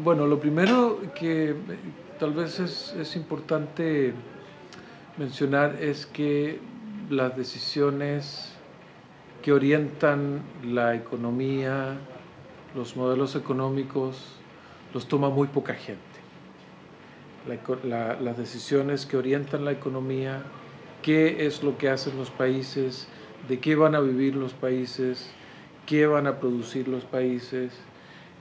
Bueno, lo primero que tal vez es importante mencionar es que las decisiones que orientan la economía, los modelos económicos, los toma muy poca gente. Las decisiones que orientan la economía, qué es lo que hacen los países, de qué van a vivir los países, qué van a producir los países,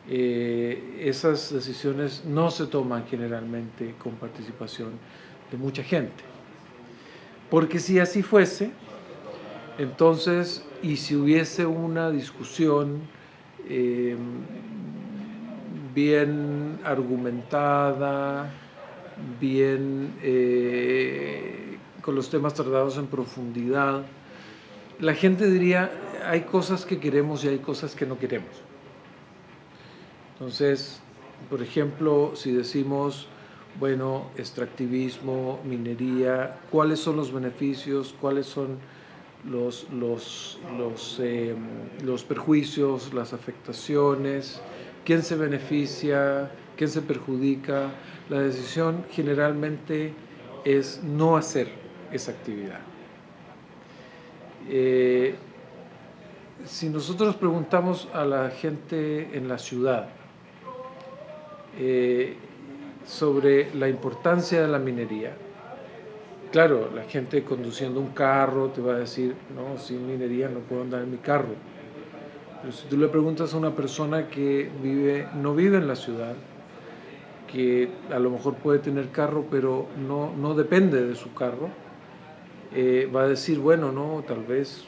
esas decisiones no se toman generalmente con participación de mucha gente. Porque si así fuese, entonces, y si hubiese una discusión bien argumentada, bien con los temas tratados en profundidad, la gente diría, hay cosas que queremos y hay cosas que no queremos. Entonces, por ejemplo, si decimos, bueno, extractivismo, minería, ¿cuáles son los beneficios? ¿Cuáles son los perjuicios, las afectaciones? ¿Quién se beneficia? ¿Quién se perjudica? La decisión generalmente es no hacer esa actividad. Si nosotros preguntamos a la gente en la ciudad sobre la importancia de la minería, claro, la gente conduciendo un carro te va a decir, no, sin minería no puedo andar en mi carro. Pero si tú le preguntas a una persona que no vive en la ciudad, que a lo mejor puede tener carro, pero no depende de su carro, va a decir, bueno, no, tal vez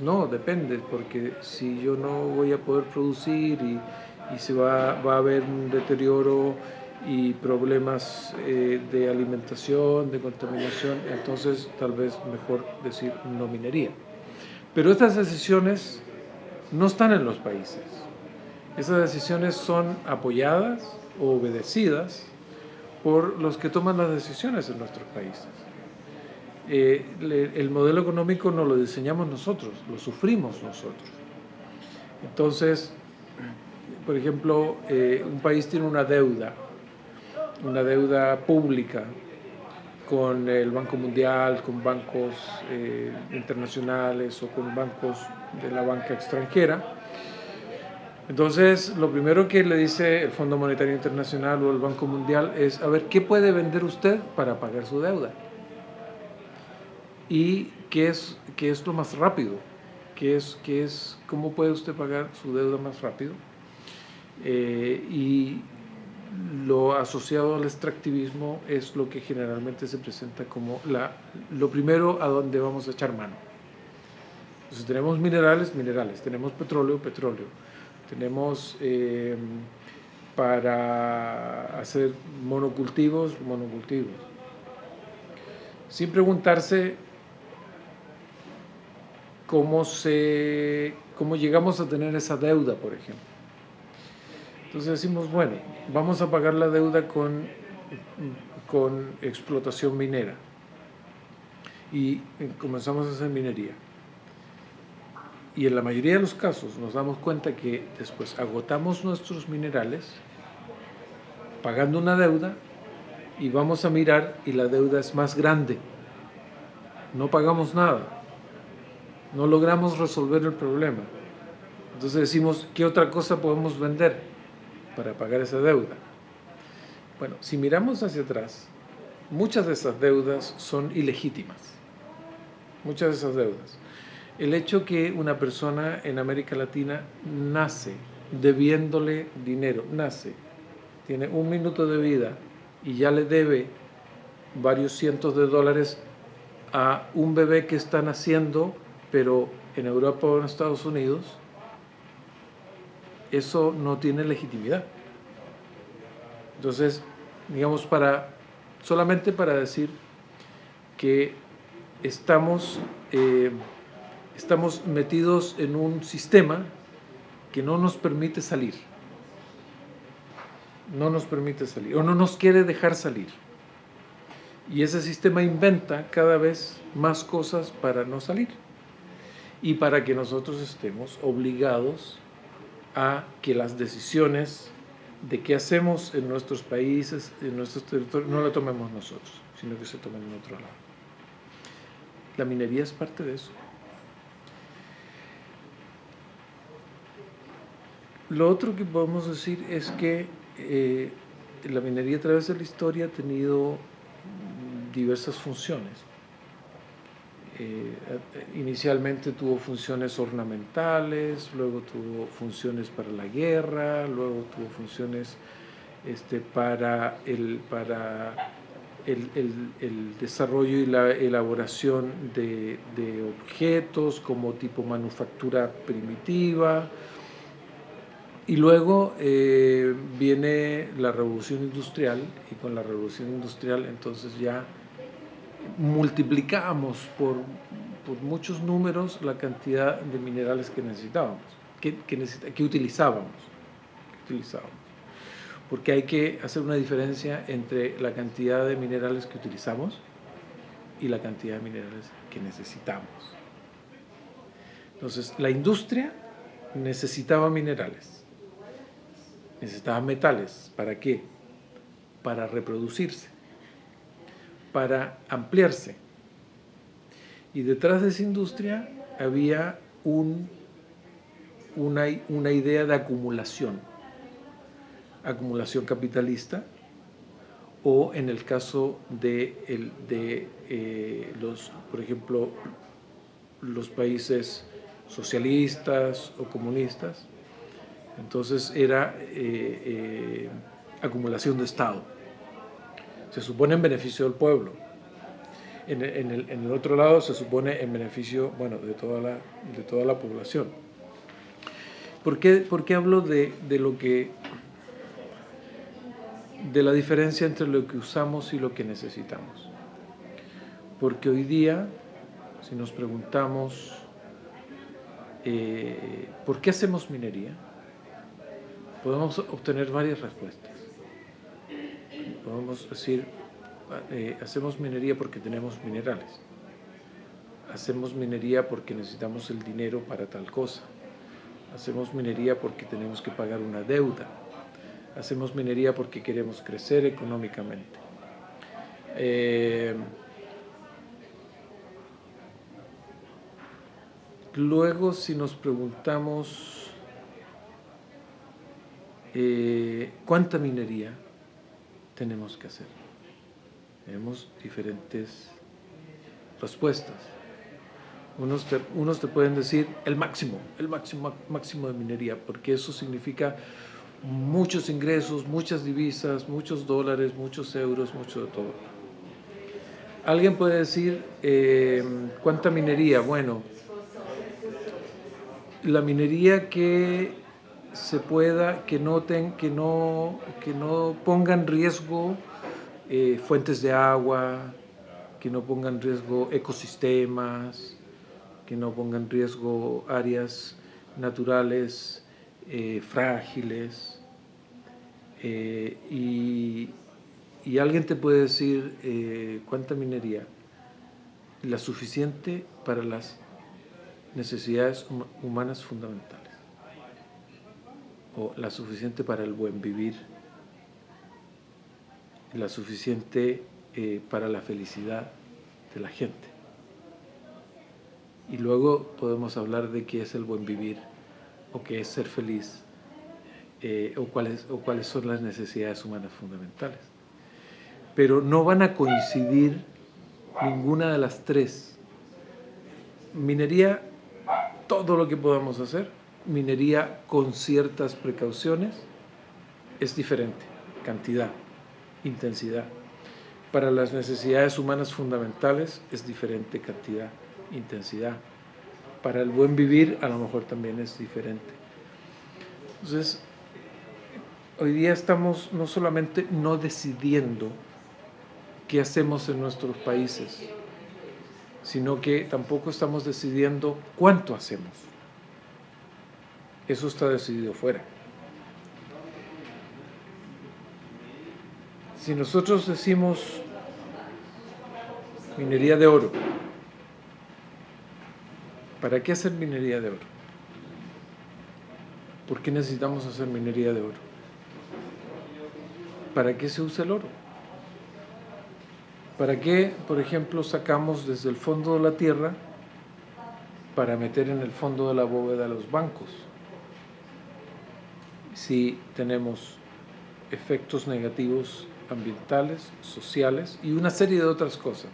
no, depende, porque si yo no voy a poder producir y va a haber un deterioro y problemas de alimentación, de contaminación, entonces tal vez mejor decir no minería. Pero estas decisiones no están en los países. Esas decisiones son apoyadas o obedecidas por los que toman las decisiones en nuestros países. El modelo económico no lo diseñamos nosotros, lo sufrimos nosotros. Entonces, por ejemplo, un país tiene una deuda pública con el Banco Mundial, con bancos internacionales o con bancos de la banca extranjera. Entonces, lo primero que le dice el Fondo Monetario Internacional o el Banco Mundial es, a ver, ¿qué puede vender usted para pagar su deuda? ¿Y qué es lo más rápido? ¿Cómo puede usted pagar su deuda más rápido? Y lo asociado al extractivismo es lo que generalmente se presenta como lo primero a donde vamos a echar mano. Entonces tenemos minerales, tenemos petróleo, tenemos para hacer monocultivos, sin preguntarse cómo llegamos a tener esa deuda, por ejemplo. Entonces decimos, bueno, vamos a pagar la deuda con explotación minera y comenzamos a hacer minería. Y en la mayoría de los casos nos damos cuenta que después agotamos nuestros minerales pagando una deuda y vamos a mirar y la deuda es más grande. No pagamos nada. No logramos resolver el problema. Entonces decimos, ¿qué otra cosa podemos vender para pagar esa deuda? Bueno, si miramos hacia atrás, muchas de esas deudas son ilegítimas. Muchas de esas deudas. El hecho que una persona en América Latina nace debiéndole dinero, tiene un minuto de vida y ya le debe varios cientos de dólares a un bebé que está naciendo, pero en Europa o en Estados Unidos, eso no tiene legitimidad. Entonces, digamos, solamente para decir que estamos metidos en un sistema que no nos permite salir. No nos permite salir, o no nos quiere dejar salir. Y ese sistema inventa cada vez más cosas para no salir. Y para que nosotros estemos obligados a que las decisiones de qué hacemos en nuestros países, en nuestros territorios, no la tomemos nosotros, sino que se tomen en otro lado. La minería es parte de eso. Lo otro que podemos decir es que la minería a través de la historia ha tenido diversas funciones. Inicialmente tuvo funciones ornamentales, luego tuvo funciones para la guerra, luego tuvo funciones para el desarrollo y la elaboración de objetos como tipo manufactura primitiva. Y luego viene la revolución industrial, y con la revolución industrial entonces ya multiplicamos por muchos números la cantidad de minerales que necesitábamos, que utilizábamos. Porque hay que hacer una diferencia entre la cantidad de minerales que utilizamos y la cantidad de minerales que necesitamos. Entonces, la industria necesitaba minerales, necesitaba metales. ¿Para qué? Para reproducirse, para ampliarse. Y detrás de esa industria había una idea de acumulación capitalista, o en el caso de por ejemplo, los países socialistas o comunistas, entonces era acumulación de Estado. Se supone en beneficio del pueblo. En el otro lado se supone en beneficio, bueno, de toda la población. ¿Por qué hablo de la diferencia entre lo que usamos y lo que necesitamos? Porque hoy día, si nos preguntamos ¿por qué hacemos minería?, podemos obtener varias respuestas. Podemos decir, hacemos minería porque tenemos minerales. Hacemos minería porque necesitamos el dinero para tal cosa. Hacemos minería porque tenemos que pagar una deuda. Hacemos minería porque queremos crecer económicamente. Luego, si nos preguntamos ¿cuánta minería tenemos que hacer? Tenemos diferentes respuestas. Unos te pueden decir el máximo de minería, porque eso significa muchos ingresos, muchas divisas, muchos dólares, muchos euros, mucho de todo. Alguien puede decir ¿cuánta minería? Bueno, la minería que se pueda, que no ponga en riesgo fuentes de agua, que no ponga en riesgo ecosistemas, que no ponga en riesgo áreas naturales frágiles. Y alguien te puede decir ¿cuánta minería? La suficiente para las necesidades humanas fundamentales, o la suficiente para el buen vivir, la suficiente para la felicidad de la gente. Y luego podemos hablar de qué es el buen vivir, o qué es ser feliz, o cuáles son las necesidades humanas fundamentales. Pero no van a coincidir ninguna de las tres. Minería, todo lo que podamos hacer. Minería con ciertas precauciones es diferente, cantidad, intensidad. Para las necesidades humanas fundamentales es diferente, cantidad, intensidad. Para el buen vivir a lo mejor también es diferente. Entonces, hoy día estamos no solamente no decidiendo qué hacemos en nuestros países, sino que tampoco estamos decidiendo cuánto hacemos. Eso está decidido fuera. Si nosotros decimos minería de oro, ¿para qué hacer minería de oro? ¿Por qué necesitamos hacer minería de oro? ¿para qué se usa el oro? ¿Para qué, por ejemplo, sacamos desde el fondo de la tierra para meter en el fondo de la bóveda los bancos? Si tenemos efectos negativos ambientales, sociales y una serie de otras cosas,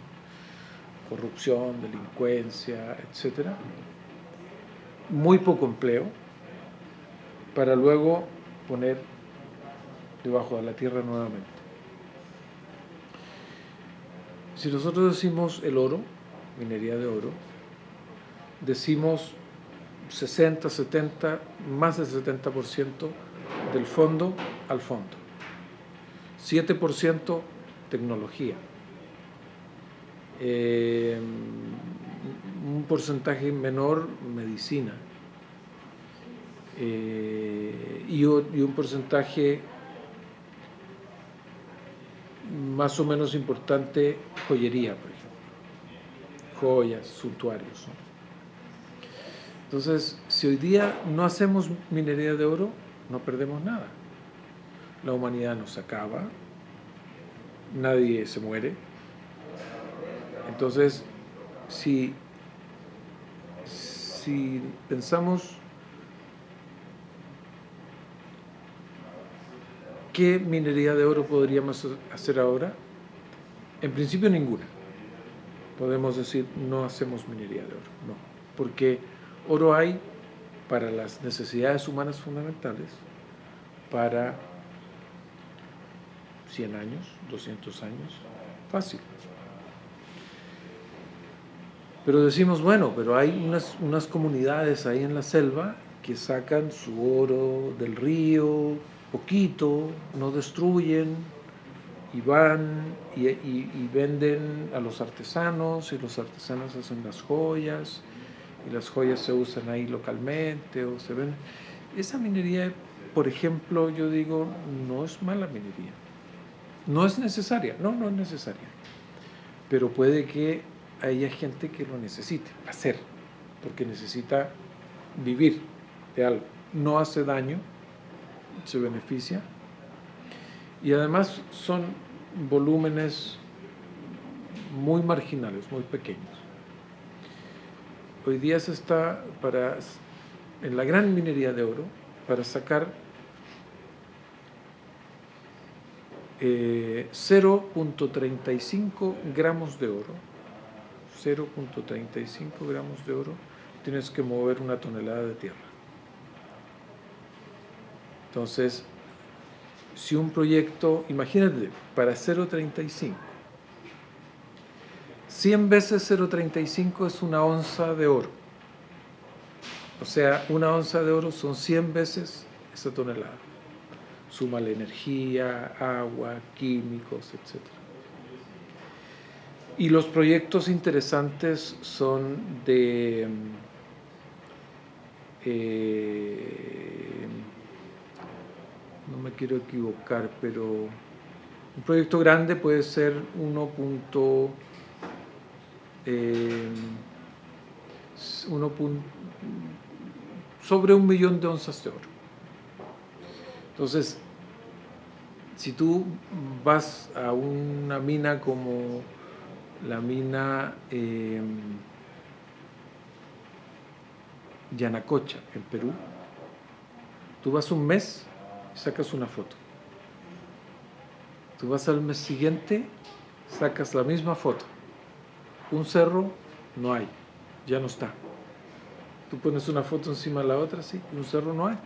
corrupción, delincuencia, etcétera, muy poco empleo, para luego poner debajo de la tierra nuevamente. Si nosotros decimos el oro, minería de oro, decimos 60, 70, más del 70% del fondo al fondo. 7% tecnología. Un porcentaje menor medicina. Y un porcentaje más o menos importante, joyería, por ejemplo. Joyas, suntuarios, ¿no? Entonces, si hoy día no hacemos minería de oro, no perdemos nada. La humanidad no se acaba, nadie se muere. Entonces, si pensamos qué minería de oro podríamos hacer ahora, en principio ninguna. Podemos decir, no hacemos minería de oro, no, porque oro hay para las necesidades humanas fundamentales, para 100 años, 200 años, fácil. Pero decimos, bueno, pero hay unas comunidades ahí en la selva que sacan su oro del río, poquito, no destruyen, y van y venden a los artesanos, y los artesanos hacen las joyas, y las joyas se usan ahí localmente, o se ven. Esa minería, por ejemplo, yo digo, no es mala minería. No es necesaria, no es necesaria. Pero puede que haya gente que lo necesite hacer, porque necesita vivir de algo. No hace daño, se beneficia, y además son volúmenes muy marginales, muy pequeños. Hoy día se está en la gran minería de oro, para sacar 0.35 gramos de oro, 0.35 gramos de oro, tienes que mover 1 tonelada de tierra. Entonces, si un proyecto, imagínate, para 0.35, 100 veces 0.35 es 1 onza de oro. O sea, 1 onza de oro son 100 veces esa tonelada. Súmale energía, agua, químicos, etc. Y los proyectos interesantes son de no me quiero equivocar, pero un proyecto grande puede ser sobre 1 millón de onzas de oro. Entonces, si tú vas a una mina como la mina Yanacocha, en Perú, tú vas un mes y sacas una foto. Tú vas al mes siguiente, sacas la misma foto. Un cerro no hay, ya no está. Tú pones una foto encima de la otra, sí, y un cerro no hay.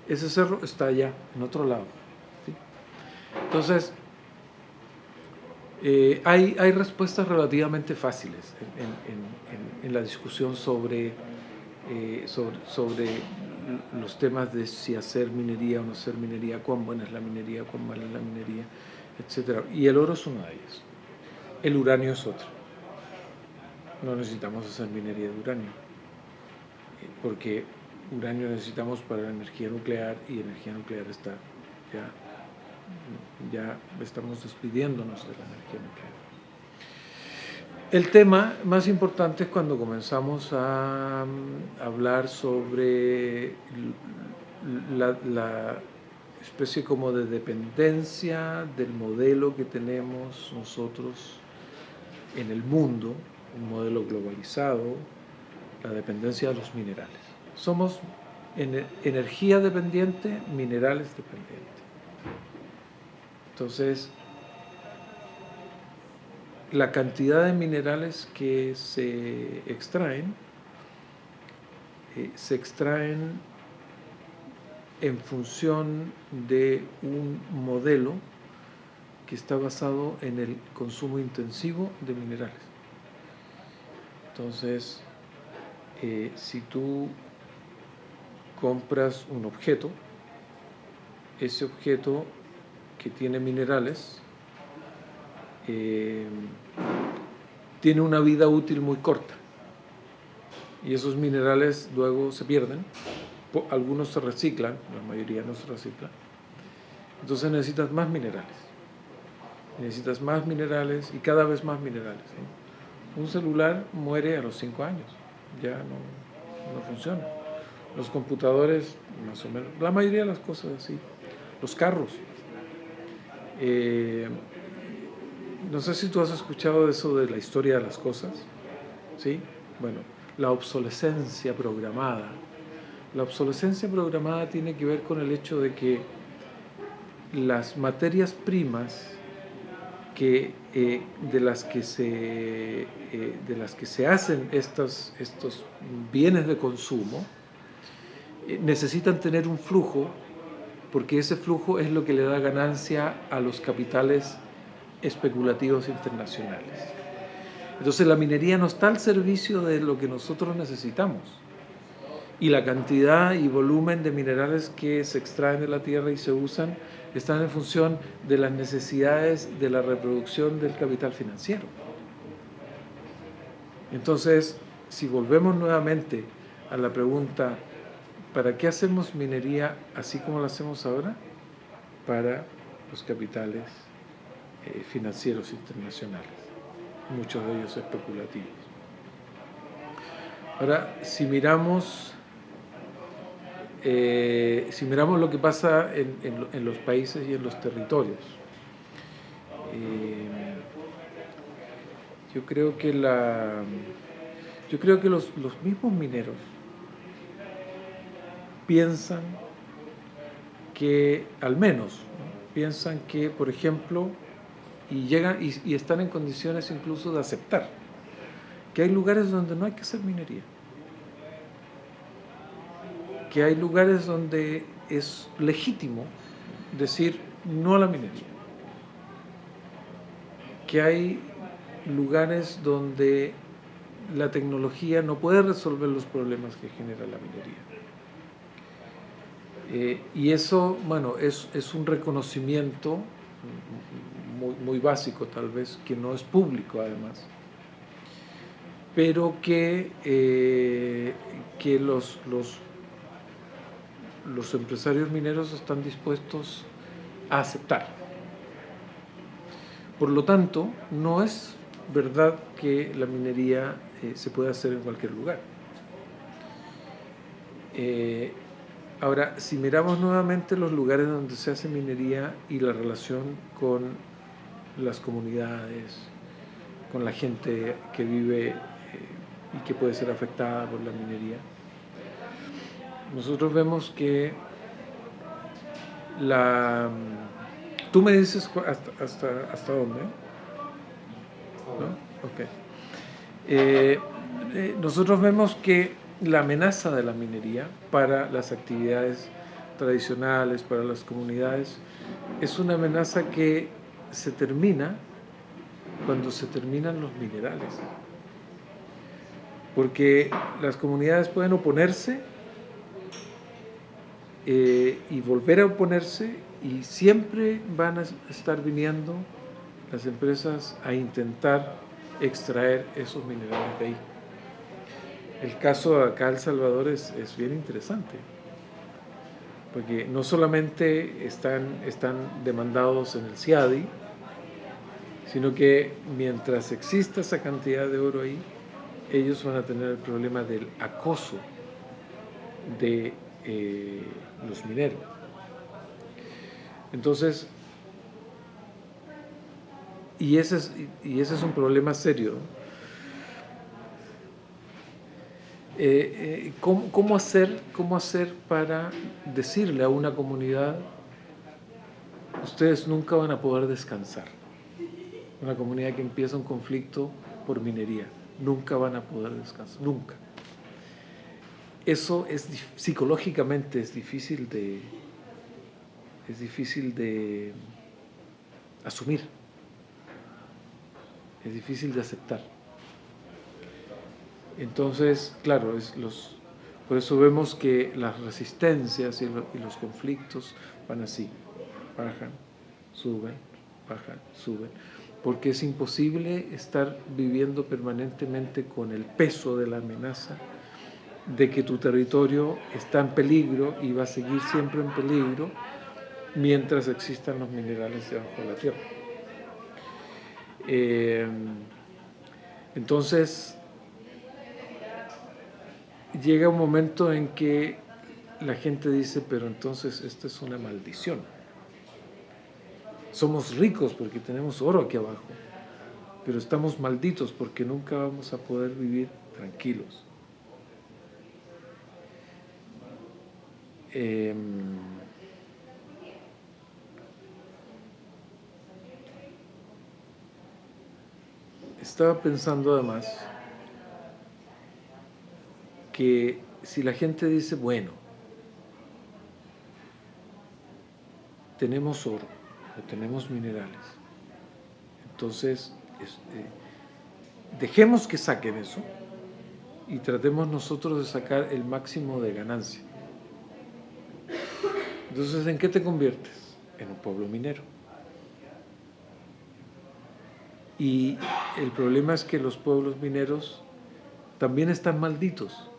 Ese cerro está allá, en otro lado. ¿Sí? Entonces, hay respuestas relativamente fáciles en la discusión sobre los temas de si hacer minería o no hacer minería, cuán buena es la minería, cuán mala es la minería, etc. Y el oro es una de ellas. El uranio es otra. No necesitamos hacer minería de uranio, porque uranio necesitamos para la energía nuclear, y energía nuclear está ya estamos despidiéndonos de la energía nuclear. El tema más importante es cuando comenzamos a hablar sobre la especie como de dependencia del modelo que tenemos nosotros en el mundo, un modelo globalizado, la dependencia de los minerales. Somos energía dependiente, minerales dependientes. Entonces, la cantidad de minerales que se extraen en función de un modelo que está basado en el consumo intensivo de minerales. Entonces, si tú compras un objeto, ese objeto que tiene minerales tiene una vida útil muy corta y esos minerales luego se pierden, algunos se reciclan, la mayoría no se recicla, entonces necesitas más minerales y cada vez más minerales, ¿sí? Un celular muere a los 5 años, ya no funciona. Los computadores, más o menos, la mayoría de las cosas así. Los carros. No sé si tú has escuchado de eso de la historia de las cosas, ¿sí? Bueno, la obsolescencia programada. La obsolescencia programada tiene que ver con el hecho de que las materias primas de las que se hacen estos bienes de consumo necesitan tener un flujo, porque ese flujo es lo que le da ganancia a los capitales especulativos internacionales. Entonces la minería no está al servicio de lo que nosotros necesitamos, y la cantidad y volumen de minerales que se extraen de la tierra y se usan están en función de las necesidades de la reproducción del capital financiero. Entonces, si volvemos nuevamente a la pregunta, ¿para qué hacemos minería así como la hacemos ahora? Para los capitales financieros internacionales, muchos de ellos especulativos. Ahora, si miramos lo que pasa en los países y en los territorios, yo creo que los mismos mineros piensan que, al menos, ¿no? Piensan que, por ejemplo, y están en condiciones incluso de aceptar que hay lugares donde no hay que hacer minería, que hay lugares donde es legítimo decir no a la minería, que hay lugares donde la tecnología no puede resolver los problemas que genera la minería. Y eso, bueno, es un reconocimiento muy básico tal vez, que no es público además, pero que los empresarios mineros están dispuestos a aceptar. Por lo tanto, no es verdad que la minería se puede hacer en cualquier lugar. Ahora, si miramos nuevamente los lugares donde se hace minería y la relación con las comunidades, con la gente que vive y que puede ser afectada por la minería, nosotros vemos que tú me dices hasta dónde, ¿no? Okay. Nosotros vemos que la amenaza de la minería para las actividades tradicionales, para las comunidades, es una amenaza que se termina cuando se terminan los minerales. Porque las comunidades pueden oponerse y volver a oponerse, y siempre van a estar viniendo las empresas a intentar extraer esos minerales de ahí. El caso acá El Salvador es bien interesante, porque no solamente están demandados en el CIADI, sino que mientras exista esa cantidad de oro ahí, ellos van a tener el problema del acoso de los mineros. Entonces, y ese es un problema serio, ¿no? ¿Cómo hacer para decirle a una comunidad, ustedes nunca van a poder descansar? Una comunidad que empieza un conflicto por minería, nunca van a poder descansar, nunca. Eso psicológicamente es difícil de asumir, es difícil de aceptar. Entonces, claro, por eso vemos que las resistencias y los conflictos van así, bajan, suben, bajan, suben, porque es imposible estar viviendo permanentemente con el peso de la amenaza de que tu territorio está en peligro y va a seguir siempre en peligro mientras existan los minerales debajo de la tierra. Entonces, llega un momento en que la gente dice, pero entonces esta es una maldición. Somos ricos porque tenemos oro aquí abajo, pero estamos malditos porque nunca vamos a poder vivir tranquilos. Estaba pensando además que si la gente dice, bueno, tenemos oro o tenemos minerales, entonces dejemos que saquen eso y tratemos nosotros de sacar el máximo de ganancia. Entonces, ¿en qué te conviertes? En un pueblo minero. Y el problema es que los pueblos mineros también están malditos,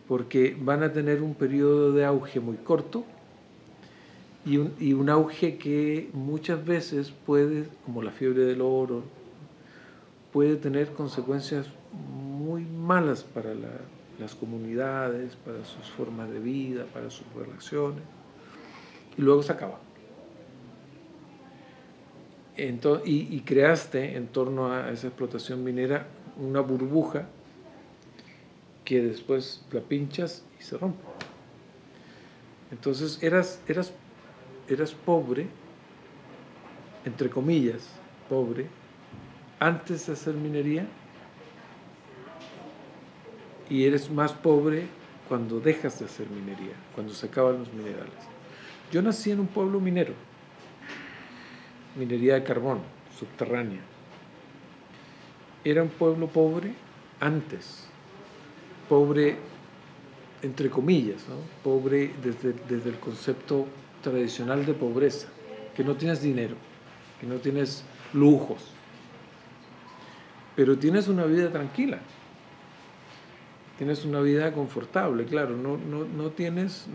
porque van a tener un periodo de auge muy corto y un auge que muchas veces puede, como la fiebre del oro, puede tener consecuencias muy malas para las comunidades, para sus formas de vida, para sus relaciones, y luego se acaba. Y creaste en torno a esa explotación minera una burbuja que después la pinchas y se rompe. Entonces eras pobre, entre comillas, pobre, antes de hacer minería, y eres más pobre cuando dejas de hacer minería, cuando se acaban los minerales. Yo nací en un pueblo minero, minería de carbón, subterránea. Era un pueblo pobre antes, pobre entre comillas, ¿no? Pobre desde el concepto tradicional de pobreza, que no tienes dinero, que no tienes lujos, pero tienes una vida tranquila, tienes una vida confortable, claro, no tienes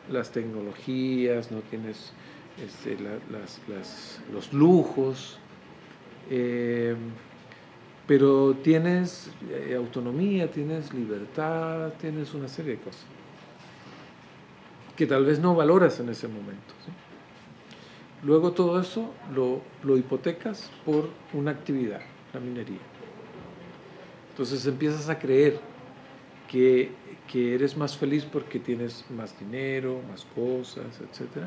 las tecnologías, no tienes los lujos, pero tienes autonomía, tienes libertad, tienes una serie de cosas que tal vez no valoras en ese momento, ¿sí? Luego todo eso lo hipotecas por una actividad, la minería. Entonces empiezas a creer que eres más feliz porque tienes más dinero, más cosas, etc.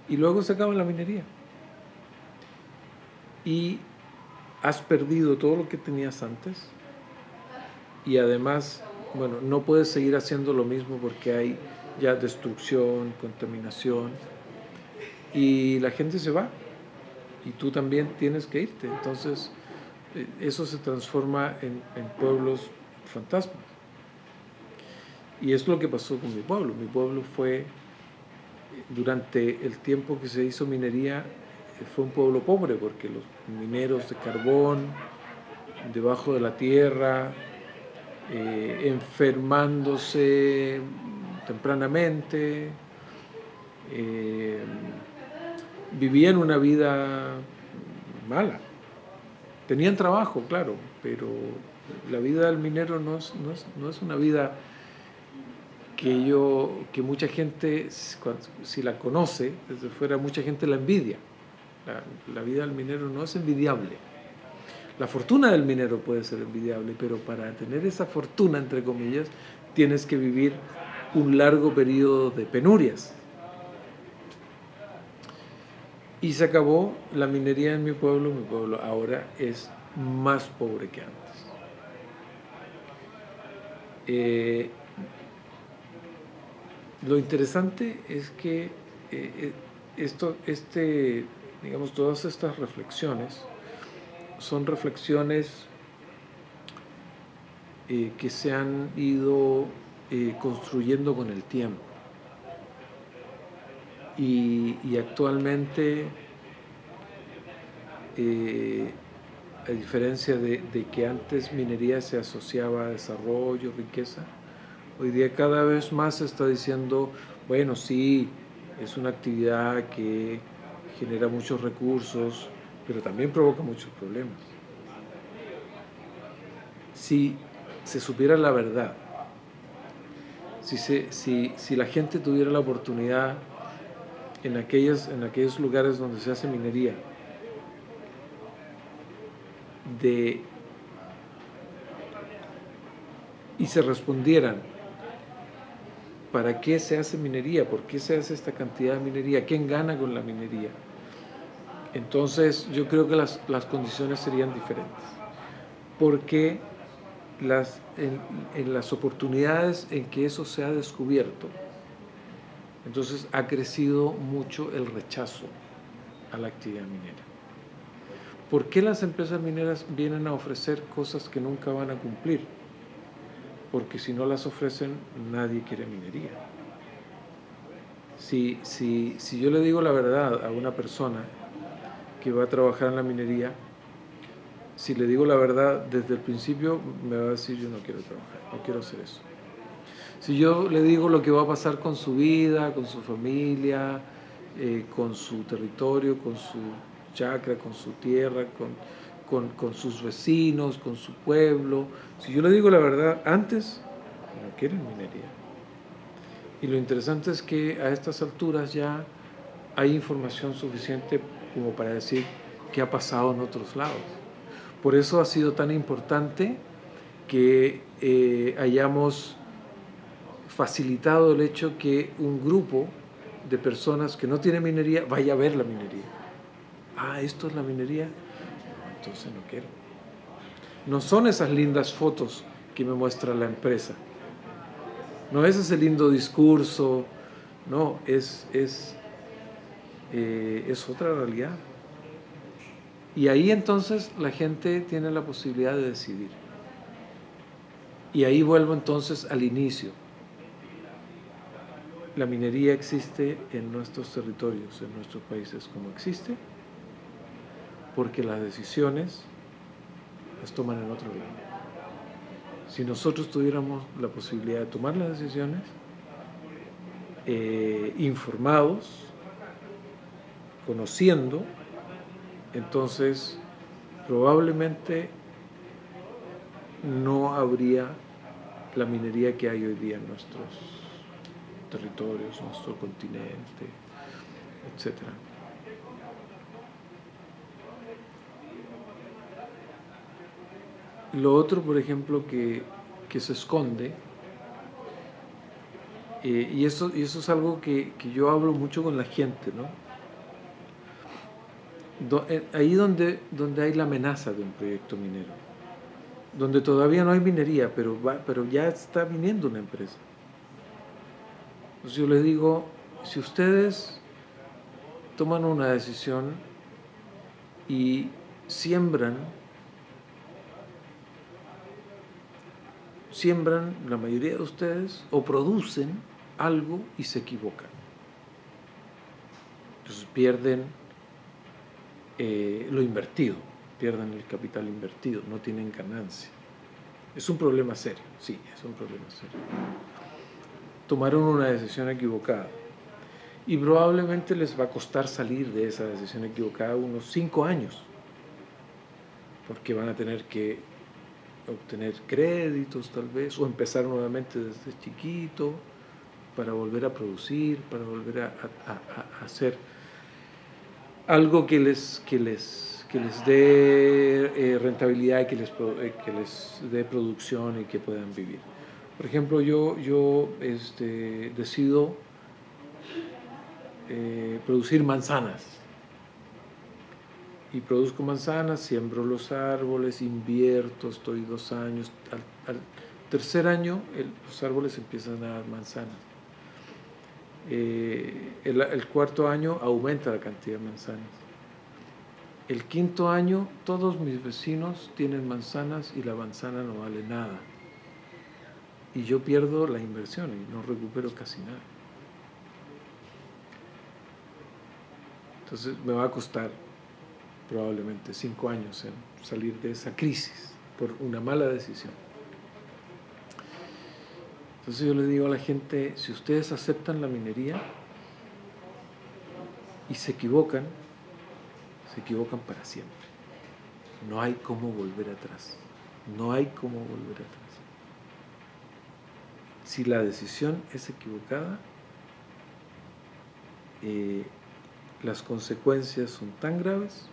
Y luego se acaba la minería. Y has perdido todo lo que tenías antes y además, bueno, no puedes seguir haciendo lo mismo porque hay ya destrucción, contaminación y la gente se va y tú también tienes que irte. Entonces, eso se transforma en pueblos fantasmas. Y es lo que pasó con mi pueblo. Mi pueblo fue, durante el tiempo que se hizo minería, fue un pueblo pobre porque los mineros de carbón debajo de la tierra, enfermándose tempranamente, vivían una vida mala. Tenían trabajo, claro, pero la vida del minero no es una vida que mucha gente, si la conoce desde fuera, mucha gente la envidia. La vida del minero no es envidiable. La fortuna del minero puede ser envidiable, pero para tener esa fortuna, entre comillas, tienes que vivir un largo periodo de penurias. Y se acabó la minería en mi pueblo ahora es más pobre que antes. Lo interesante es que digamos, todas estas reflexiones son reflexiones que se han ido construyendo con el tiempo. Y actualmente, a diferencia de que antes minería se asociaba a desarrollo, riqueza, hoy día cada vez más se está diciendo, bueno, sí, es una actividad que genera muchos recursos, pero también provoca muchos problemas. Si se supiera la verdad, si la gente tuviera la oportunidad en aquellos lugares donde se hace minería, y se respondieran ¿para qué se hace minería? ¿Por qué se hace esta cantidad de minería? ¿Quién gana con la minería? Entonces yo creo que las condiciones serían diferentes, porque en las oportunidades en que eso se ha descubierto, entonces ha crecido mucho el rechazo a la actividad minera. ¿Por qué las empresas mineras vienen a ofrecer cosas que nunca van a cumplir? Porque si no las ofrecen, nadie quiere minería. Si yo le digo la verdad a una persona que va a trabajar en la minería, si le digo la verdad desde el principio, me va a decir yo no quiero trabajar, no quiero hacer eso. Si yo le digo lo que va a pasar con su vida, con su familia, con su territorio, con su chacra, con su tierra, con sus vecinos, con su pueblo, si yo le digo la verdad antes, no quieren minería. Y lo interesante es que a estas alturas ya hay información suficiente como para decir qué ha pasado en otros lados. Por eso ha sido tan importante que hayamos facilitado el hecho que un grupo de personas que no tienen minería vaya a ver la minería. Ah, ¿esto es la minería? No, entonces no quiero. No son esas lindas fotos que me muestra la empresa. No es ese lindo discurso. No, es otra realidad. Y ahí entonces la gente tiene la posibilidad de decidir. Y ahí vuelvo entonces al inicio. La minería existe en nuestros territorios, en nuestros países como existe, porque las decisiones las toman en otro lado. Si nosotros tuviéramos la posibilidad de tomar las decisiones, informados, conociendo, entonces probablemente no habría la minería que hay hoy día en nuestros territorios, nuestro continente, etc. Lo otro, por ejemplo, que se esconde, y eso es algo que yo hablo mucho con la gente, ¿no? Ahí donde hay la amenaza de un proyecto minero, donde todavía no hay minería, pero ya está viniendo una empresa. Entonces yo les digo, si ustedes toman una decisión y siembran la mayoría de ustedes, o producen algo y se equivocan. Entonces pierden lo invertido, pierden el capital invertido, no tienen ganancia. Es un problema serio, sí, es un problema serio. Tomaron una decisión equivocada y probablemente les va a costar salir de esa decisión equivocada unos 5 años, porque van a tener que obtener créditos tal vez, o empezar nuevamente desde chiquito, para volver a producir, para volver a hacer algo que les dé rentabilidad y que les dé producción y que puedan vivir. Por ejemplo, yo decido producir manzanas. Y produzco manzanas, siembro los árboles, invierto, estoy 2 años. Al tercer año los árboles empiezan a dar manzanas. El cuarto año aumenta la cantidad de manzanas. El quinto año todos mis vecinos tienen manzanas y la manzana no vale nada. Y yo pierdo la inversión y no recupero casi nada. Entonces me va a costar probablemente 5 años en salir de esa crisis por una mala decisión. Entonces yo le digo a la gente, si ustedes aceptan la minería y se equivocan para siempre. No hay cómo volver atrás. No hay cómo volver atrás. Si la decisión es equivocada, las consecuencias son tan graves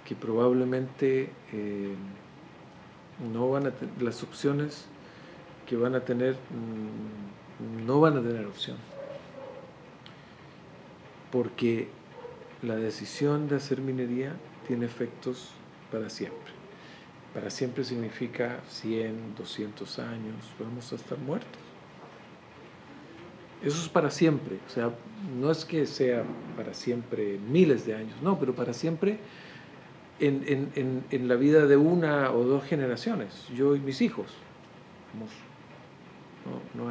que probablemente las opciones que van a tener no van a tener opción, porque la decisión de hacer minería tiene efectos para siempre. Para siempre significa 100, 200 años, vamos a estar muertos. Eso es para siempre, o sea, no es que sea para siempre miles de años, no, pero para siempre en la vida de 1 o 2 generaciones, yo y mis hijos. No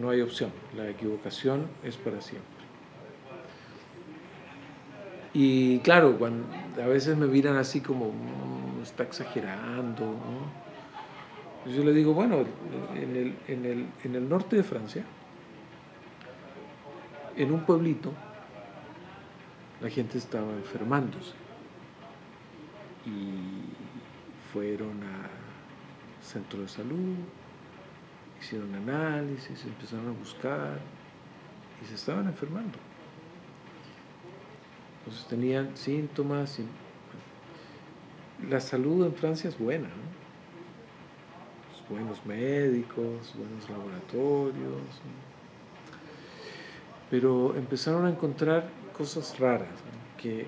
hay opción, la equivocación es para siempre. Y claro, a veces me miran así como, está exagerando, ¿no? Yo le digo, bueno, en el norte de Francia, en un pueblito, la gente estaba enfermándose y fueron al centro de salud, hicieron análisis, empezaron a buscar y se estaban enfermando. Entonces tenían síntomas. La salud en Francia es buena, ¿no? Buenos médicos, buenos laboratorios, ¿no? Pero empezaron a encontrar cosas raras, ¿no? Que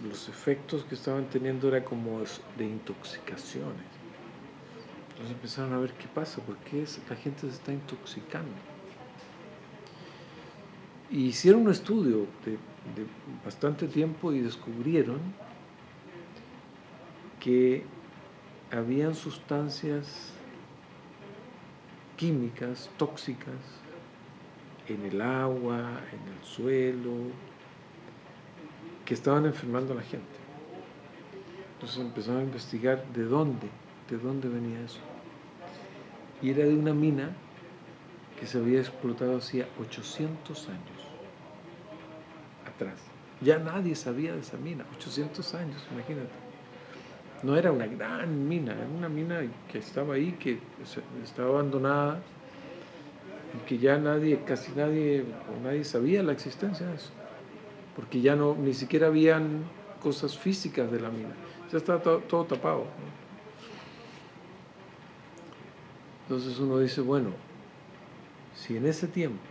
los efectos que estaban teniendo era como de intoxicaciones. Entonces empezaron a ver qué pasa, por qué la gente se está intoxicando. Y hicieron un estudio de bastante tiempo y descubrieron que habían sustancias químicas tóxicas en el agua, en el suelo, que estaban enfermando a la gente. Entonces empezaron a investigar de dónde venía eso. Y era de una mina que se había explotado hacía 800 años atrás. Ya nadie sabía de esa mina, 800 años, imagínate. No era una gran mina, era una mina que estaba ahí, que estaba abandonada, y que ya casi nadie sabía la existencia de eso, porque ya ni siquiera habían cosas físicas de la mina, ya estaba todo tapado, ¿no? Entonces uno dice, bueno, si en ese tiempo,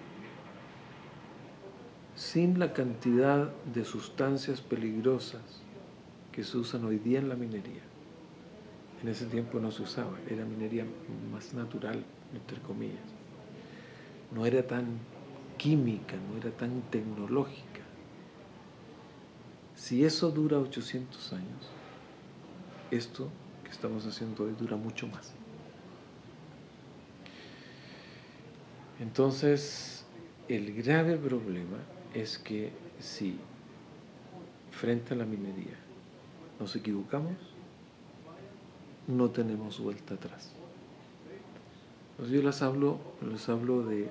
sin la cantidad de sustancias peligrosas que se usan hoy día en la minería, en ese tiempo no se usaba, era minería más natural, entre comillas. No era tan química, no era tan tecnológica. Si eso dura 800 años, esto que estamos haciendo hoy dura mucho más. Entonces, el grave problema es que si frente a la minería nos equivocamos, no tenemos vuelta atrás. Entonces yo les hablo de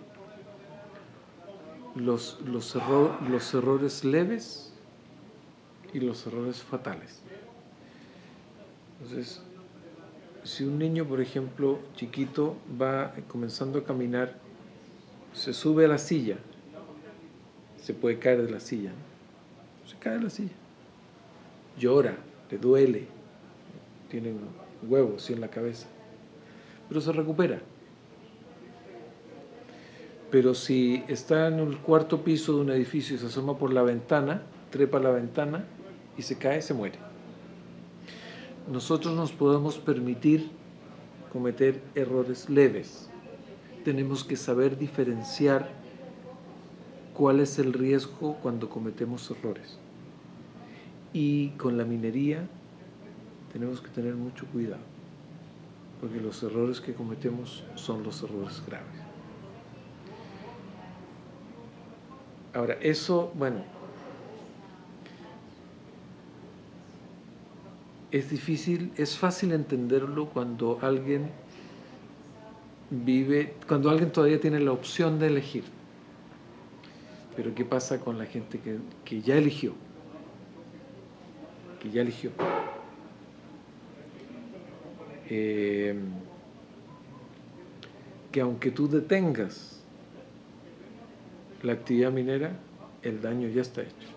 los errores leves y los errores fatales. Entonces, si un niño, por ejemplo, chiquito, va comenzando a caminar, se sube a la silla, se puede caer de la silla, ¿no? Se cae de la silla, llora, le duele, tiene un huevo así en la cabeza, pero se recupera. Pero si está en el cuarto piso de un edificio y se asoma por la ventana, trepa la ventana y se cae, se muere. Nosotros nos podemos permitir cometer errores leves. Tenemos que saber diferenciar cuál es el riesgo cuando cometemos errores. Y con la minería tenemos que tener mucho cuidado, porque los errores que cometemos son los errores graves. Ahora, eso, bueno, es difícil, es fácil entenderlo cuando alguien vive, cuando alguien todavía tiene la opción de elegir. Pero ¿qué pasa con la gente que ya eligió? Que ya eligió. Que aunque tú detengas la actividad minera, el daño ya está hecho.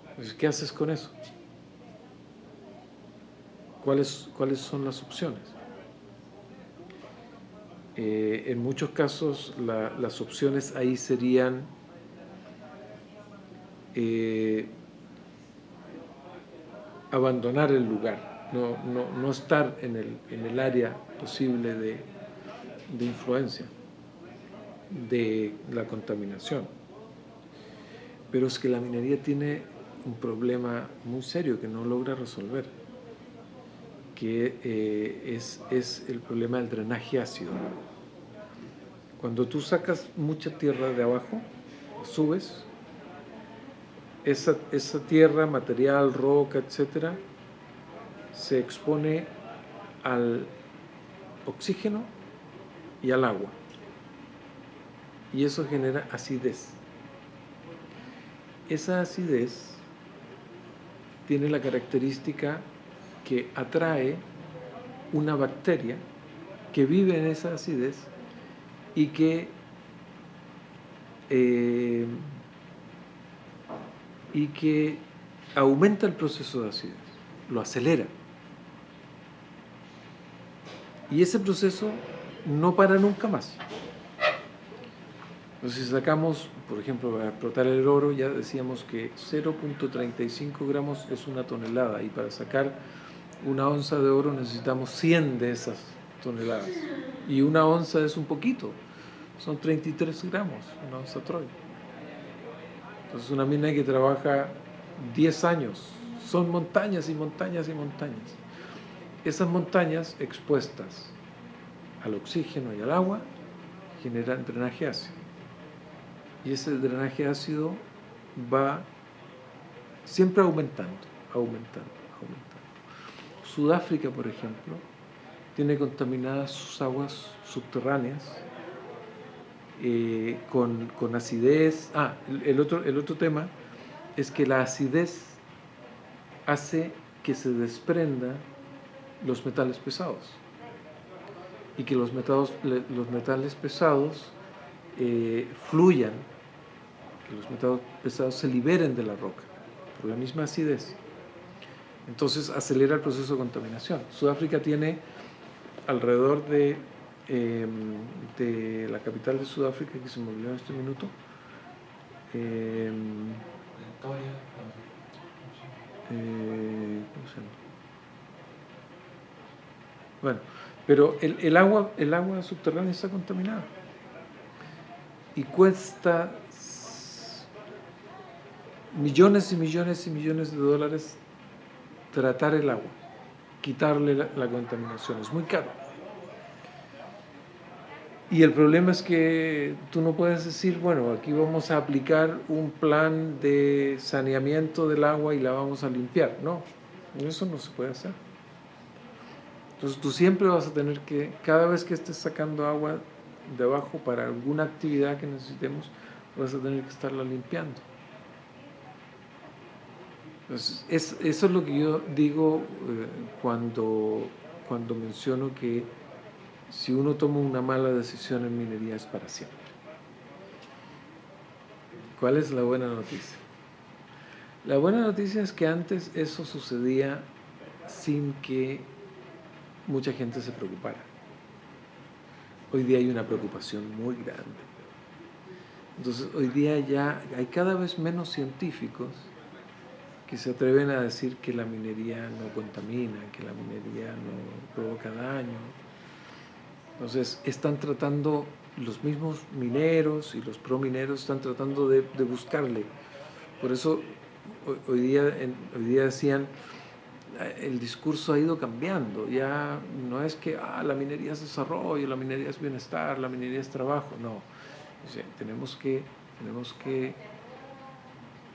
Entonces, ¿qué haces con eso? ¿Cuáles son las opciones? En muchos casos las opciones ahí serían abandonar el lugar, no estar en el área posible de influencia de la contaminación. Pero es que la minería tiene un problema muy serio que no logra resolver, que es el problema del drenaje ácido. Cuando tú sacas mucha tierra de abajo, subes, esa tierra, material, roca, etcétera, se expone al oxígeno y al agua. Y eso genera acidez. Esa acidez tiene la característica que atrae una bacteria que vive en esa acidez y que aumenta el proceso de acidez, lo acelera. Y ese proceso no para nunca más. Entonces, si sacamos, por ejemplo, para explotar el oro, ya decíamos que 0.35 gramos es una tonelada, y para sacar una onza de oro necesitamos 100 de esas toneladas. Y una onza es un poquito, son 33 gramos, una onza Troy. Entonces, una mina que trabaja 10 años, son montañas y montañas y montañas. Esas montañas expuestas al oxígeno y al agua generan drenaje ácido. Y ese drenaje ácido va siempre aumentando. Sudáfrica, por ejemplo, tiene contaminadas sus aguas subterráneas con acidez. El otro tema es que la acidez hace que se desprendan los metales pesados y que los metales pesados fluyan, que los metales pesados se liberen de la roca por la misma acidez. Entonces acelera el proceso de contaminación. Sudáfrica tiene alrededor de la capital de Sudáfrica, que se me olvidó en este minuto, ¿cómo se llama? Bueno, pero el agua subterránea está contaminada y cuesta millones y millones y millones de dólares tratar el agua, quitarle la contaminación, es muy caro. Y el problema es que tú no puedes decir, bueno, aquí vamos a aplicar un plan de saneamiento del agua y la vamos a limpiar. No, eso no se puede hacer. Entonces tú siempre vas a tener que, cada vez que estés sacando agua de abajo para alguna actividad que necesitemos, vas a tener que estarla limpiando. Entonces, eso es lo que yo digo cuando cuando menciono que si uno toma una mala decisión en minería es para siempre. ¿Cuál es la buena noticia? La buena noticia es que antes eso sucedía sin que mucha gente se preocupara. Hoy día hay una preocupación muy grande. Entonces, hoy día ya hay cada vez menos científicos que se atreven a decir que la minería no contamina, que la minería no provoca daño. Entonces, están tratando, los mismos mineros y los promineros están tratando de buscarle. Por eso, hoy día decían, el discurso ha ido cambiando. Ya no es que la minería es desarrollo, la minería es bienestar, la minería es trabajo. No. O sea, tenemos que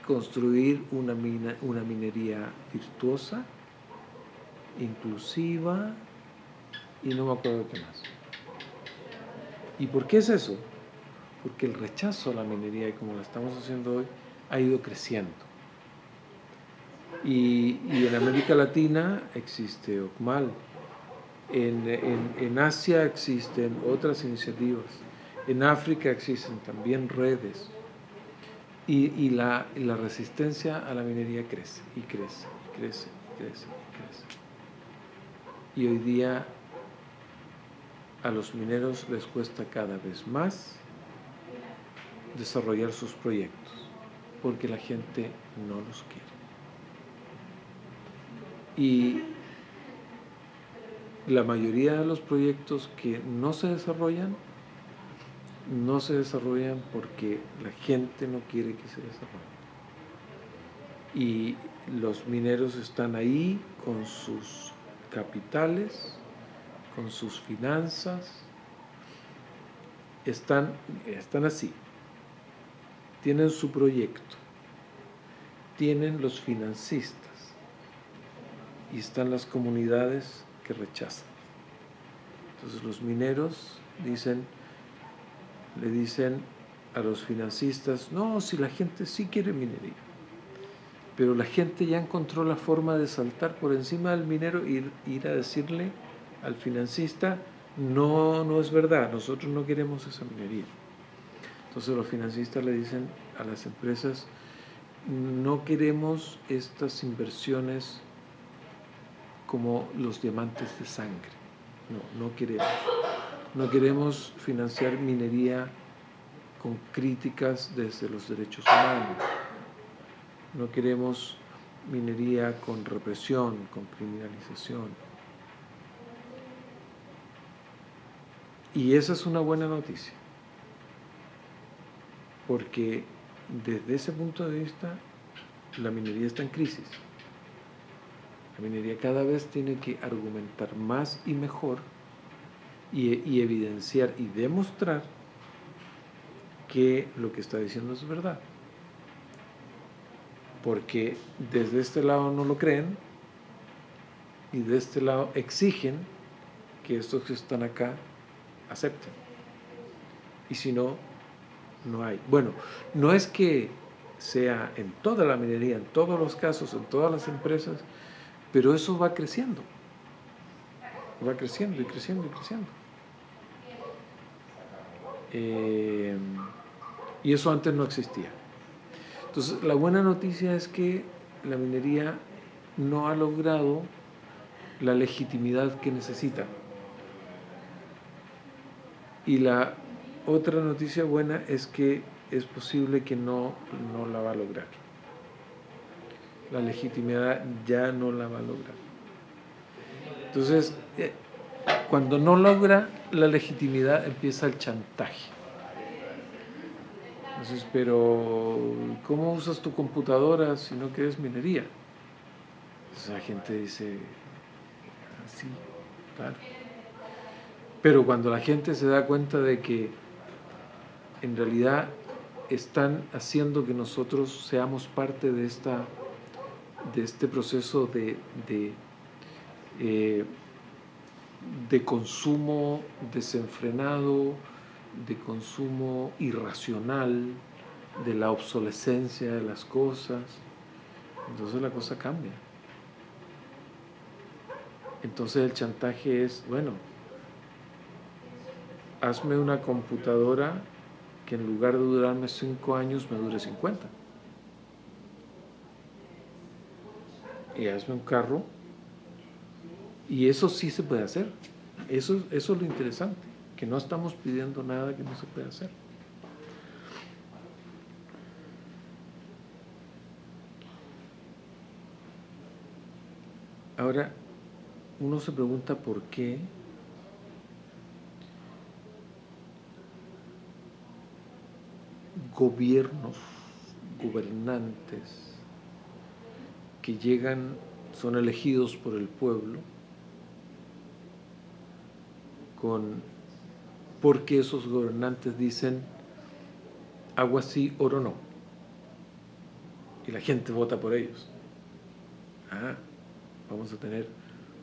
construir una minería virtuosa, inclusiva y no me acuerdo qué más. ¿Y por qué es eso? Porque el rechazo a la minería, y como lo estamos haciendo hoy, ha ido creciendo. Y en América Latina existe OCMAL, en Asia existen otras iniciativas, en África existen también redes, y la resistencia a la minería crece, y crece, y crece, y crece, y crece. Y hoy día a los mineros les cuesta cada vez más desarrollar sus proyectos, porque la gente no los quiere. Y la mayoría de los proyectos que no se desarrollan porque la gente no quiere que se desarrollen. Y los mineros están ahí con sus capitales, con sus finanzas, están así. Tienen su proyecto, tienen los financistas y están las comunidades que rechazan. Entonces los mineros le dicen a los financistas, no, si la gente sí quiere minería, pero la gente ya encontró la forma de saltar por encima del minero e ir a decirle al financista, no es verdad, nosotros no queremos esa minería. Entonces los financistas le dicen a las empresas, no queremos estas inversiones como los diamantes de sangre, no queremos. No queremos financiar minería con críticas desde los derechos humanos. No queremos minería con represión, con criminalización. Y esa es una buena noticia, porque desde ese punto de vista la minería está en crisis. La minería cada vez tiene que argumentar más y mejor y evidenciar y demostrar que lo que está diciendo es verdad. Porque desde este lado no lo creen y de este lado exigen que estos que están acá acepten. Y si no, no hay. Bueno, no es que sea en toda la minería, en todos los casos, en todas las empresas, pero eso va creciendo. Va creciendo y creciendo y creciendo. Y eso antes no existía. Entonces, la buena noticia es que la minería no ha logrado la legitimidad que necesita. Y la otra noticia buena es que es posible que no la va a lograr. La legitimidad ya no la va a lograr. Entonces, cuando no logra la legitimidad empieza el chantaje. Entonces, pero ¿cómo usas tu computadora si no quieres minería? Entonces la gente dice, sí, claro. Pero cuando la gente se da cuenta de que en realidad están haciendo que nosotros seamos parte de este proceso de consumo desenfrenado, de consumo irracional, de la obsolescencia de las cosas, entonces la cosa cambia. Entonces el chantaje es, bueno, hazme una computadora que en lugar de durarme 5 años me dure 50. Y hazme un carro. Y eso sí se puede hacer. Eso es lo interesante, que no estamos pidiendo nada que no se puede hacer. Ahora, uno se pregunta por qué gobiernos, gobernantes que llegan, son elegidos por el pueblo, porque esos gobernantes dicen agua sí, oro no, y la gente vota por ellos. Vamos a tener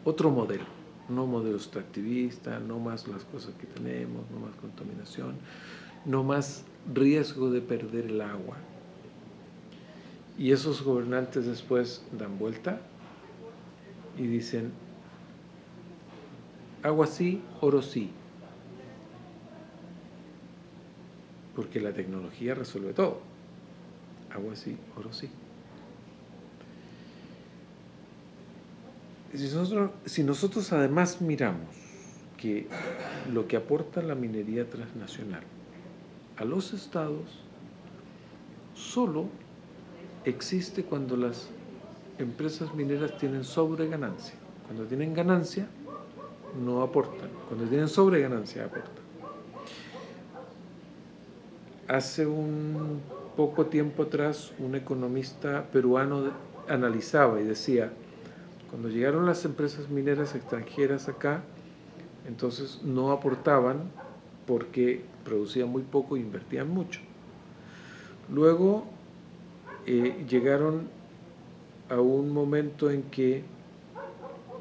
otro modelo, no modelo extractivista, no más las cosas que tenemos, no más contaminación, no más riesgo de perder el agua. Y esos gobernantes después dan vuelta y dicen, agua sí, oro sí. Porque la tecnología resuelve todo. Agua sí, oro sí. Si nosotros además miramos que lo que aporta la minería transnacional a los estados solo existe cuando las empresas mineras tienen sobreganancia. Cuando tienen ganancia, no aportan. Cuando tienen sobreganancia, aportan. Hace un poco tiempo atrás, un economista peruano analizaba y decía, cuando llegaron las empresas mineras extranjeras acá, entonces no aportaban porque producían muy poco e invertían mucho. Luego llegaron a un momento en que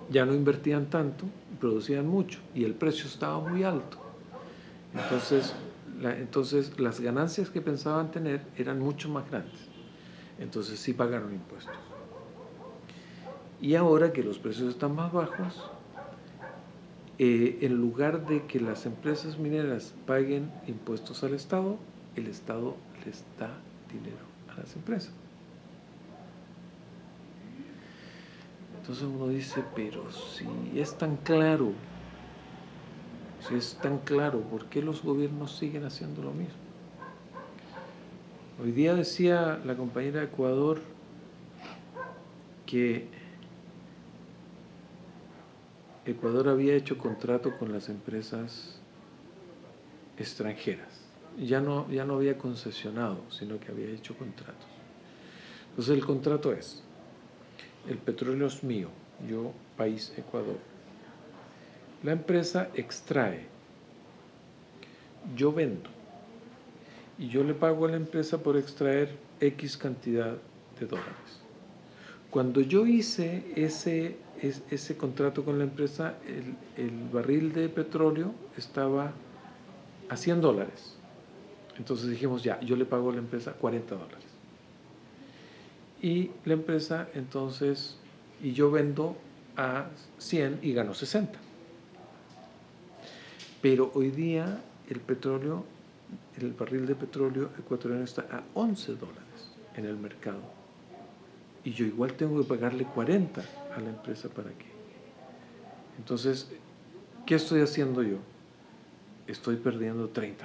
ya no invertían tanto, producían mucho y el precio estaba muy alto. Entonces las ganancias que pensaban tener eran mucho más grandes. Entonces sí pagaron impuestos. Y ahora que los precios están más bajos, en lugar de que las empresas mineras paguen impuestos al Estado, el Estado les da dinero a las empresas. Entonces uno dice, pero si es tan claro, ¿por qué los gobiernos siguen haciendo lo mismo? Hoy día decía la compañera de Ecuador que Ecuador había hecho contrato con las empresas extranjeras. Ya no había concesionado, sino que había hecho contratos. Entonces el contrato es, el petróleo es mío, yo, país Ecuador. La empresa extrae, yo vendo, y yo le pago a la empresa por extraer X cantidad de dólares. Cuando yo hice ese contrato con la empresa, el barril de petróleo estaba a $100. Entonces dijimos, ya, yo le pago a la empresa $40. Y la empresa entonces, y yo vendo a 100 y gano 60. Pero hoy día el barril de petróleo ecuatoriano está a $11 en el mercado. Y yo igual tengo que pagarle 40 a la empresa para qué. Entonces, ¿qué estoy haciendo yo? Estoy perdiendo $30.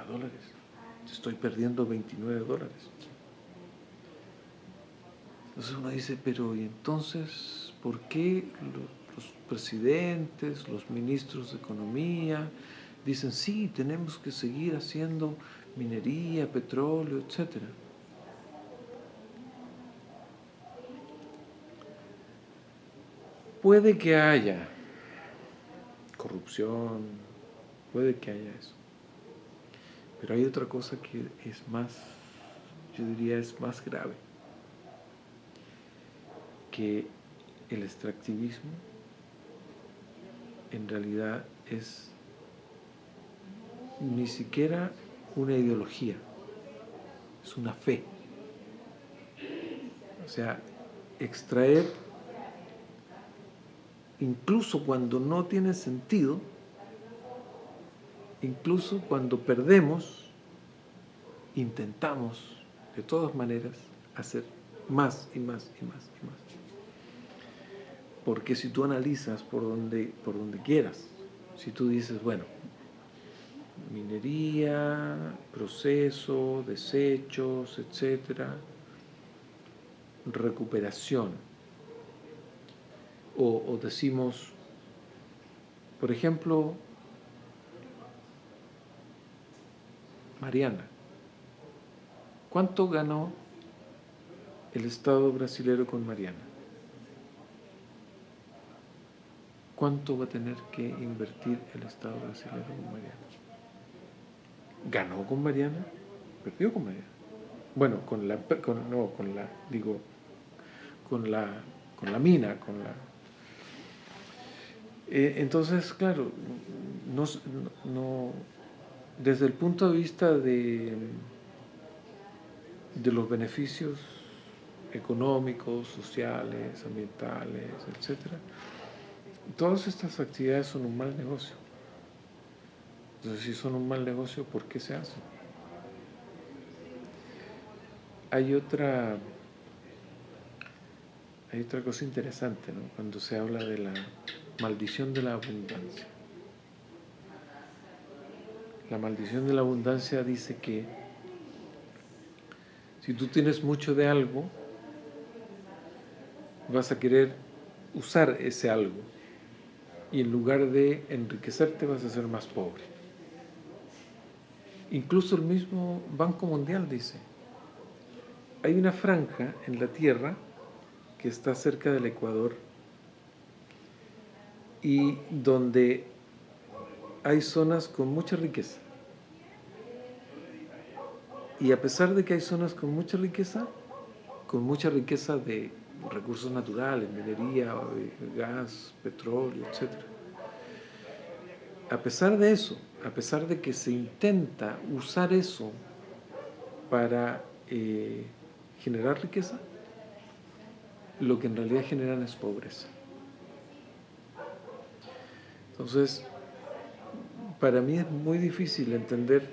Estoy perdiendo $29. Entonces uno dice, pero ¿y entonces por qué los presidentes, los ministros de Economía dicen, sí, tenemos que seguir haciendo minería, petróleo, etcétera? Puede que haya corrupción, puede que haya eso. Pero hay otra cosa que es más, yo diría, es más grave, que el extractivismo en realidad es ni siquiera una ideología, es una fe. O sea, extraer incluso cuando no tiene sentido, incluso cuando perdemos, intentamos de todas maneras hacer más y más y más y más. Porque si tú analizas por donde quieras, si tú dices, bueno, minería, proceso, desechos, etcétera, recuperación, o decimos, por ejemplo, Mariana, ¿cuánto ganó el Estado brasileño con Mariana? ¿Cuánto va a tener que invertir el Estado brasileño con Mariana? ¿Ganó con Mariana? ¿Perdió con Mariana? Bueno, con la mina, entonces, claro, desde el punto de vista de los beneficios económicos, sociales, ambientales, etcétera, todas estas actividades son un mal negocio. Entonces, si son un mal negocio, ¿por qué se hacen? Hay otra cosa interesante, ¿no? Cuando se habla de la maldición de la abundancia. La maldición de la abundancia dice que si tú tienes mucho de algo, vas a querer usar ese algo y en lugar de enriquecerte vas a ser más pobre. Incluso el mismo Banco Mundial dice, hay una franja en la Tierra que está cerca del Ecuador y donde hay zonas con mucha riqueza. Y a pesar de que hay zonas con mucha riqueza de recursos naturales, minería, gas, petróleo, etc. A pesar de eso, a pesar de que se intenta usar eso para generar riqueza, lo que en realidad generan es pobreza. Entonces, para mí es muy difícil entender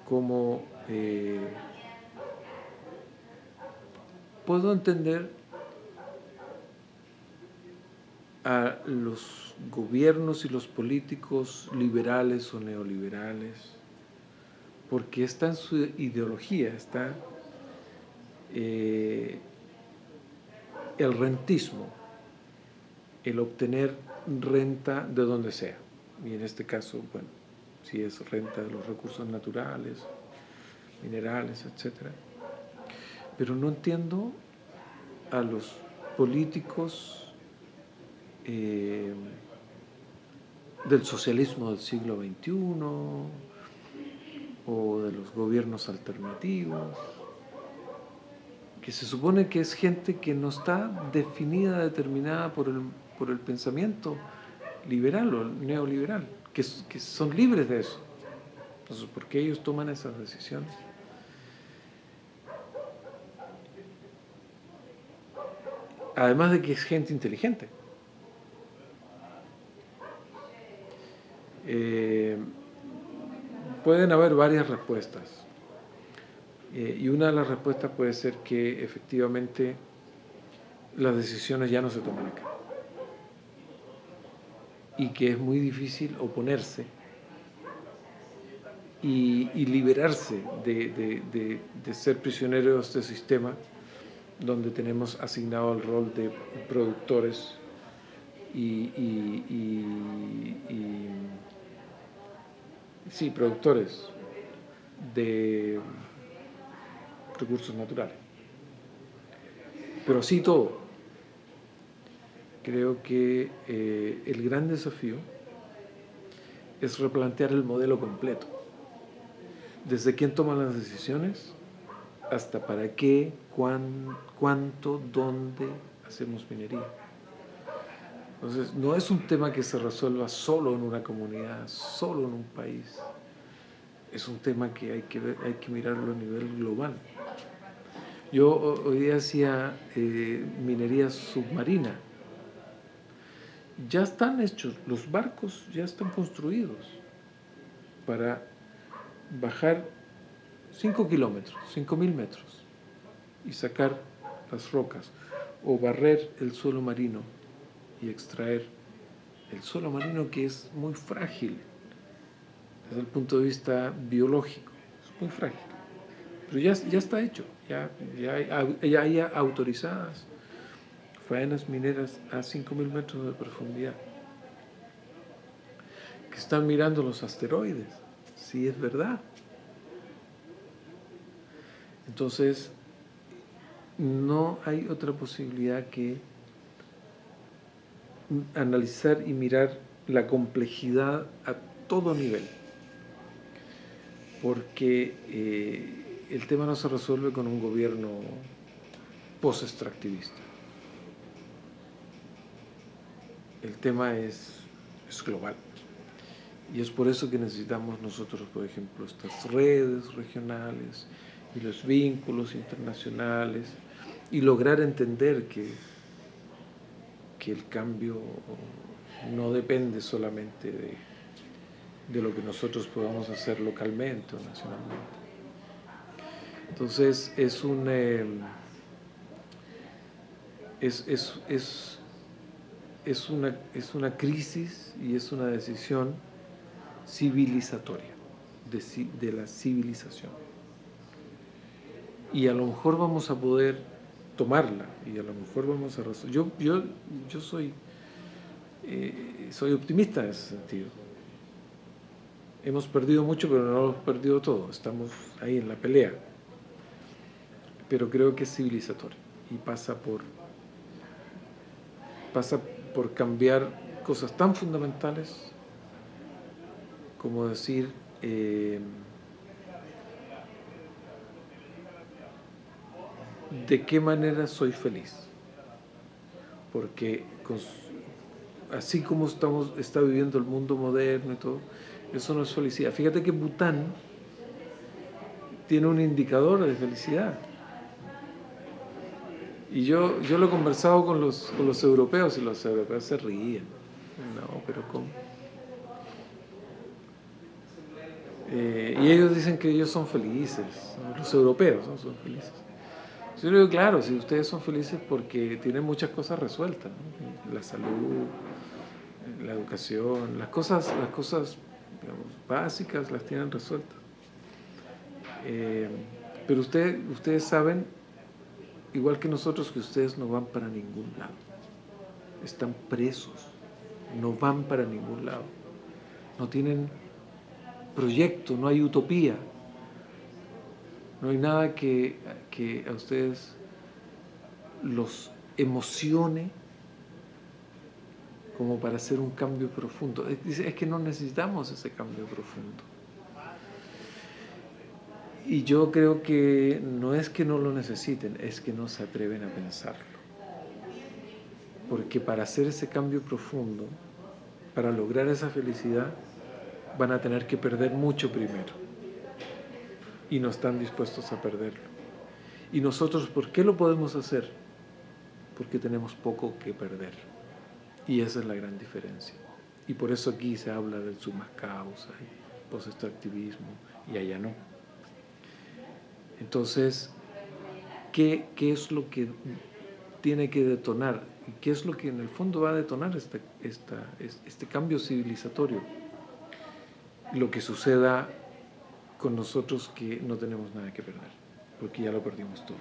cómo puedo entender a los gobiernos y los políticos liberales o neoliberales, porque está en su ideología, está el rentismo, el obtener renta de donde sea. Y en este caso, bueno, si es renta de los recursos naturales, minerales, etc. Pero no entiendo a los políticos del socialismo del siglo XXI o de los gobiernos alternativos, que se supone que es gente que no está definida, determinada por el pensamiento liberal o neoliberal, que son libres de eso. Entonces, ¿por qué ellos toman esas decisiones? Además de que es gente inteligente. Pueden haber varias respuestas. Y una de las respuestas puede ser que efectivamente las decisiones ya no se toman acá. Y que es muy difícil oponerse y liberarse de ser prisionero de este sistema donde tenemos asignado el rol de productores sí, productores de recursos naturales. Pero sí todo. Creo que el gran desafío es replantear el modelo completo. Desde quién toma las decisiones hasta para qué, cuánto, dónde hacemos minería. Entonces, no es un tema que se resuelva solo en una comunidad, solo en un país. Es un tema que hay que mirarlo a nivel global. Yo hoy día hacía minería submarina ya están hechos, los barcos ya están construidos para bajar 5 kilómetros, 5.000 metros y sacar las rocas o barrer el suelo marino y extraer el suelo marino, que es muy frágil desde el punto de vista biológico, es muy frágil, pero ya está hecho, ya hay autorizadas faenas mineras a 5.000 metros de profundidad que están mirando los asteroides, sí es verdad. Entonces, no hay otra posibilidad que analizar y mirar la complejidad a todo nivel, porque el tema no se resuelve con un gobierno post-extractivista. El tema es global. Y es por eso que necesitamos nosotros, por ejemplo, estas redes regionales y los vínculos internacionales y lograr entender que el cambio no depende solamente de lo que nosotros podamos hacer localmente o nacionalmente. Entonces es una crisis y es una decisión civilizatoria, de la civilización. Y a lo mejor vamos a poder tomarla y a lo mejor vamos a resolver. Yo soy optimista en ese sentido. Hemos perdido mucho, pero no hemos perdido todo. Estamos ahí en la pelea. Pero creo que es civilizatorio y pasa por cambiar cosas tan fundamentales como decir de qué manera soy feliz, porque así como está viviendo el mundo moderno y todo, eso no es felicidad. Fíjate que Bután tiene un indicador de felicidad, y yo lo he conversado con los europeos y los europeos se ríen. No, pero ¿cómo? Y ellos dicen que ellos son felices, ¿no? Los europeos, ¿no? Son felices. Yo digo, claro, si ustedes son felices porque tienen muchas cosas resueltas, ¿no? La salud, la educación, las cosas digamos, básicas las tienen resueltas. Pero ustedes saben, igual que nosotros, que ustedes no van para ningún lado. Están presos, no van para ningún lado. No tienen proyecto, no hay utopía. No hay nada que a ustedes los emocione como para hacer un cambio profundo. Es que no necesitamos ese cambio profundo. Y yo creo que no es que no lo necesiten, es que no se atreven a pensarlo. Porque para hacer ese cambio profundo, para lograr esa felicidad, van a tener que perder mucho primero. Y no están dispuestos a perderlo. Y nosotros, ¿por qué lo podemos hacer? Porque tenemos poco que perder. Y esa es la gran diferencia. Y por eso aquí se habla del summa causa, post-extractivismo, y allá no. Entonces, ¿qué es lo que tiene que detonar? ¿Qué es lo que en el fondo va a detonar este cambio civilizatorio? Lo que suceda con nosotros, que no tenemos nada que perder, porque ya lo perdimos todo.